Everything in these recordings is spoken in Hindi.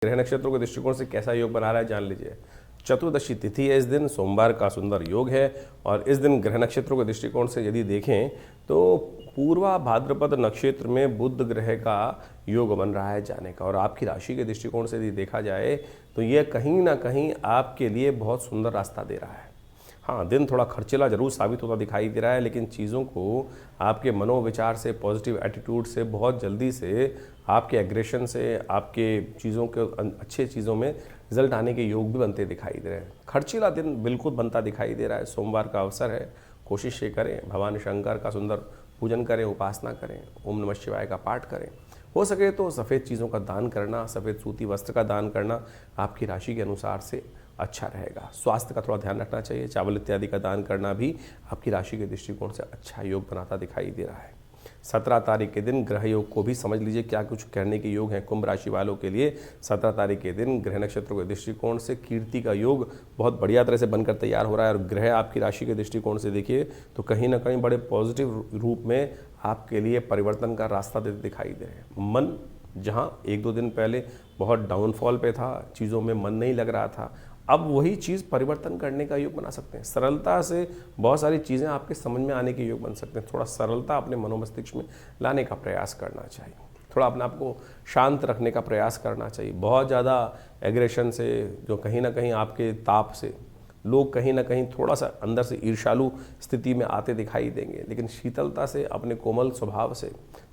ग्रह नक्षत्रों के दृष्टिकोण से कैसा योग बना रहा है जान लीजिए। चतुर्दशी तिथि है, इस दिन सोमवार का सुंदर योग है और इस दिन ग्रह नक्षत्रों के दृष्टिकोण से यदि देखें तो पूर्वा भाद्रपद नक्षत्र में बुध ग्रह का योग बन रहा है जाने का। और आपकी राशि के दृष्टिकोण से यदि देखा जाए तो यह कहीं ना कहीं आपके लिए बहुत सुंदर रास्ता दे रहा है। हाँ, दिन थोड़ा खर्चीला जरूर साबित होता दिखाई दे रहा है, लेकिन चीज़ों को आपके मनोविचार से, पॉजिटिव एटीट्यूड से बहुत जल्दी से, आपके एग्रेशन से, आपके चीज़ों के अच्छे चीज़ों में रिजल्ट आने के योग भी बनते दिखाई दे रहे हैं। खर्चीला दिन बिल्कुल बनता दिखाई दे रहा है। सोमवार का अवसर है, कोशिश ये करें भगवान शंकर का सुंदर पूजन करें, उपासना करें, ओम नमः शिवाय का पाठ करें। हो सके तो सफ़ेद चीज़ों का दान करना, सफ़ेद सूती वस्त्र का दान करना आपकी राशि के अनुसार से अच्छा रहेगा। स्वास्थ्य का थोड़ा ध्यान रखना चाहिए। चावल इत्यादि का दान करना भी आपकी राशि के दृष्टिकोण से अच्छा योग बनाता दिखाई दे रहा है। 17 तारीख के दिन ग्रह योग को भी समझ लीजिए क्या कुछ करने के योग हैं कुंभ राशि वालों के लिए। 17 तारीख के दिन ग्रह नक्षत्रों के दृष्टिकोण से कीर्ति का योग बहुत बढ़िया तरह से बनकर तैयार हो रहा है। और ग्रह आपकी राशि के दृष्टिकोण से देखिए तो कहीं ना कहीं बड़े पॉजिटिव रूप में आपके लिए परिवर्तन का रास्ता देते दिखाई दे रहे हैं। मन जहाँ 1-2 दिन पहले बहुत डाउनफॉल पे था, चीज़ों में मन नहीं लग रहा था, अब वही चीज़ परिवर्तन करने का योग बना सकते हैं। सरलता से बहुत सारी चीज़ें आपके समझ में आने के योग बन सकते हैं। थोड़ा सरलता अपने मनोमस्तिष्क में लाने का प्रयास करना चाहिए। थोड़ा अपने आप को शांत रखने का प्रयास करना चाहिए। बहुत ज़्यादा एग्रेशन से, जो कहीं ना कहीं आपके ताप से लोग कहीं ना कहीं थोड़ा सा अंदर से ईर्ष्यालु स्थिति में आते दिखाई देंगे, लेकिन शीतलता से, अपने कोमल स्वभाव से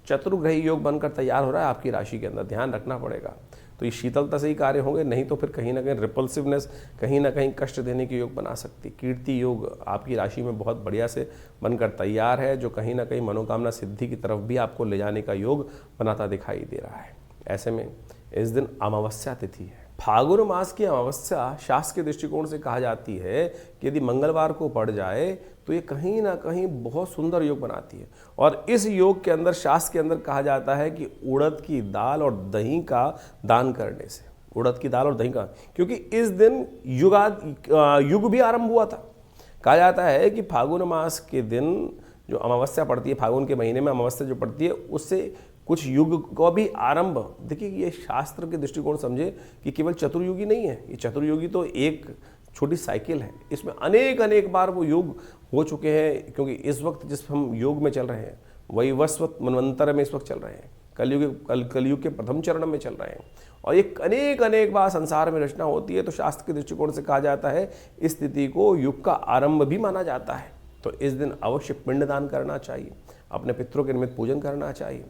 चतुर्ग्रही योग बनकर तैयार हो रहा है आपकी राशि के अंदर। ध्यान रखना पड़ेगा। तो ये शीतलता से ही कार्य होंगे, नहीं तो फिर कहीं ना कहीं रिपल्सिवनेस कहीं ना कहीं कष्ट देने के योग बना सकती। कीर्ति योग आपकी राशि में बहुत बढ़िया से बनकर तैयार है, जो कहीं ना कहीं मनोकामना सिद्धि की तरफ भी आपको ले जाने का योग बनाता दिखाई दे रहा है। ऐसे में इस दिन अमावस्या तिथि है। फागुन मास की अमावस्या शास्त्र के दृष्टिकोण से कहा जाती है कि यदि मंगलवार को पड़ जाए तो ये कहीं ना कहीं बहुत सुंदर योग बनाती है। और इस योग के अंदर, शास्त्र के अंदर कहा जाता है कि उड़द की दाल और दही का दान करने से, उड़द की दाल और दही का, क्योंकि इस दिन युग भी आरंभ हुआ था। कहा जाता है कि फागुन मास के दिन जो अमावस्या पड़ती है, फागुन के महीने में अमावस्या जो पड़ती है, उससे कुछ युग को भी आरंभ। देखिए, ये शास्त्र के दृष्टिकोण समझे कि केवल चतुर्युगी नहीं है। ये चतुर्युगी तो एक छोटी साइकिल है, इसमें अनेक बार वो युग हो चुके हैं। क्योंकि इस वक्त जिस हम योग में चल रहे हैं वही वस्वत मनवंतर में इस वक्त चल रहे हैं, कलयुग के प्रथम चरण में चल रहे हैं। और एक अनेक बार संसार में रचना होती है। तो शास्त्र के दृष्टिकोण से कहा जाता है इस स्थिति को युग का आरंभ भी माना जाता है। तो इस दिन अवश्य पिंडदान करना चाहिए, अपने पितरों के निमित्त पूजन करना चाहिए।